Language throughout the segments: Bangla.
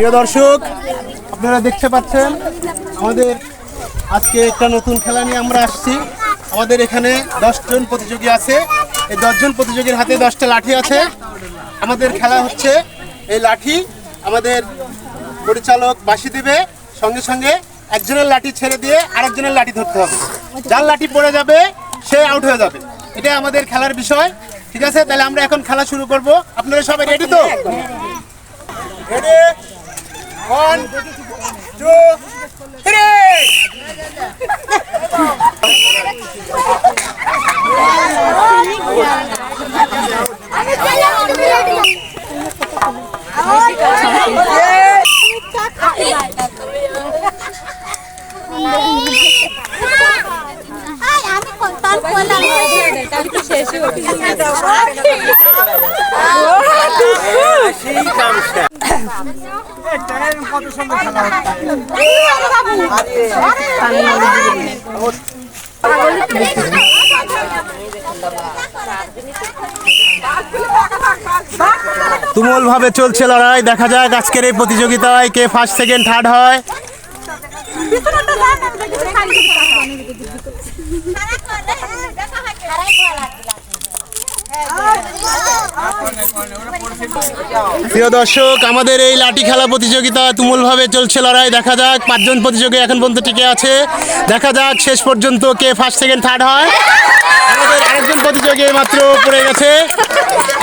প্রিয় দর্শক, আপনারা দেখতে পাচ্ছেন আমাদের আজকে একটা নতুন খেলা নিয়ে আমরা আসছি। আমাদের এখানে 10 জন প্রতিযোগী আছে। এই 10 জন প্রতিযোগীর হাতে 10টা লাঠি আছে। আমাদের খেলা হচ্ছে এই লাঠি আমাদের পরিচালক বাঁশি দিবে, সঙ্গে সঙ্গে একজনের লাঠি ছেড়ে দিয়ে আরেকজনের লাঠি ধরতে হবে। যার লাঠি পড়ে যাবে সে আউট হয়ে যাবে। এটা আমাদের খেলার বিষয়। ঠিক আছে, তাহলে আমরা এখন খেলা শুরু করব। আপনারা সবাই রেডি তো? রেডি? 1 2 3। তুমুল ভাবে চলছে লড়াই। দেখা যাক আজকের এই প্রতিযোগিতায় কে ফার্স্ট সেকেন্ড থার্ড হয়। প্রিয় দর্শক, আমাদের এই লাঠি খেলা প্রতিযোগিতা তুমুল ভাবে চলছে লড়াই। দেখা যাক 5 জন প্রতিযোগী এখন পর্যন্ত টিকে আছে। দেখা যাক শেষ পর্যন্ত কে ফার্স্ট সেকেন্ড থার্ড হয়। আমাদের আরেকজন প্রতিযোগী মাত্র পড়ে গেছে,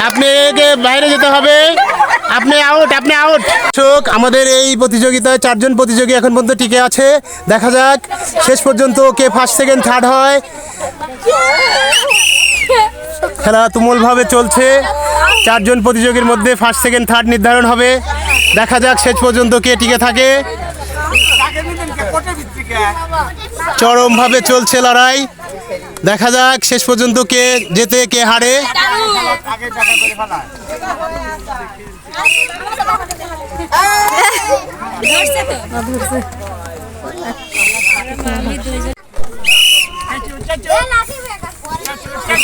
আপনাকে বাইরে যেতে হবে। আপনি আউট, আপনি আউট। দর্শক, আমাদের এই প্রতিযোগিতায় 4 জন প্রতিযোগী এখন পর্যন্ত টিকে আছে। দেখা যাক শেষ পর্যন্ত কে ফার্স্ট সেকেন্ড থার্ড হয়। খেলা তুমুলভাবে চলছে। 4 জন প্রতিযোগীর মধ্যে ফার্স্ট সেকেন্ড থার্ড নির্ধারণ হবে। দেখা যাক শেষ পর্যন্ত কে টিকে থাকে। চরমভাবে চলছে লড়াই। দেখা যাক শেষ পর্যন্ত কে জেতে কে হারে।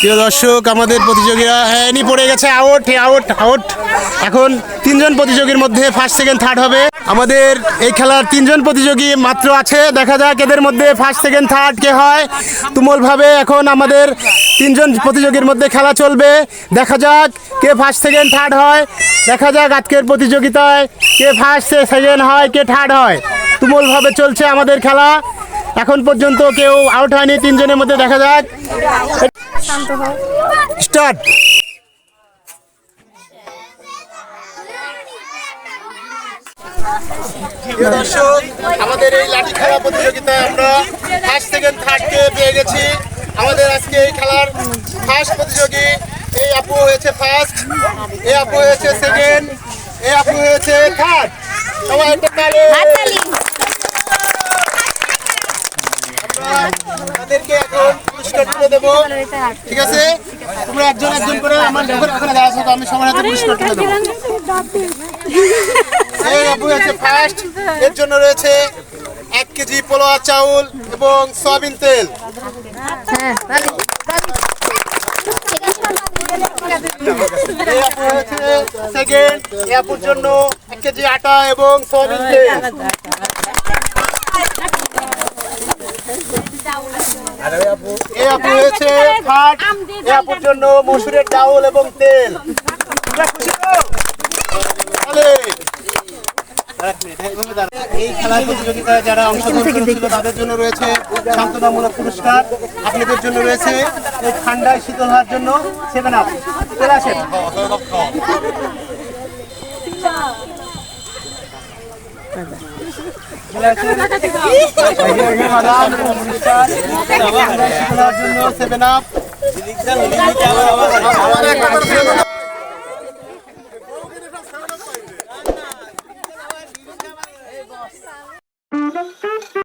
প্রিয় দর্শক, আমাদের প্রতিযোগীরা এনি পড়ে গেছে, আউট আউট আউট। এখন 3 জন প্রতিযোগীর মধ্যে ফার্স্ট সেকেন্ড থার্ড হবে। আমাদের এই খেলার 3 জন প্রতিযোগী মাত্র আছে। দেখা যাক এদের মধ্যে ফার্স্ট সেকেন্ড থার্ড কে হয়। তুমুলভাবে এখন আমাদের 3 জন প্রতিযোগীর মধ্যে খেলা চলবে। দেখা যাক কে ফার্স্ট সেকেন্ড থার্ড হয়। দেখা যাক আজকের প্রতিযোগিতায় কে ফার্স্ট সেকেন্ড হয়, কে থার্ড হয়। তুমুলভাবে চলছে আমাদের খেলা। এখন পর্যন্ত কেউ আউট হয়নি 3 জনের মধ্যে। দেখা যাক, স্টার্ট। দর্শক, আমাদের এই লাঠি খেলা প্রতিযোগিতায় আমরা ফার্স্ট সেকেন্ড থার্ড কে পেয়ে গেছি। আমাদের আজকে এই খেলার ফার্স্ট প্রতিযোগী এই আপু হয়েছে ফার্স্ট, এই আপু হয়েছে সেকেন্ড, এই আপু হয়েছে থার্ড। সবাই একটা তালি। তাদেরকে এখন পুরস্কার তুলে দেবো। ঠিক আছে, তোমরা একজন একজন করে আমার ওখানে দাঁড়াচ্ছ, আমি সবার হাতে পুরস্কার তুলে দেবো। এই আপু হচ্ছে ফার্স্ট, এর জন্য রয়েছে 1 কেজি পোলোয়া চাউল এবং সয়াবিন তেল। এই আপু হচ্ছে সেকেন্ড, এই আপুর জন্য 1 কেজি আটা এবং সয়াবিন তেল। এই আপু হয়েছে থার্ড, এই আপুর জন্য মসুরের চাউল এবং তেল। এই খেলার প্রতিযোগিতায় যারা অংশগ্রহণ করেছিল তাদের জন্য রয়েছে সান্ত্বনামূলক পুরস্কার। আপনাদের জন্য রয়েছে এই ঠান্ডায় শীতল হওয়ার জন্য 7 আপ। চলে আসেন। জন্য 7 আপ।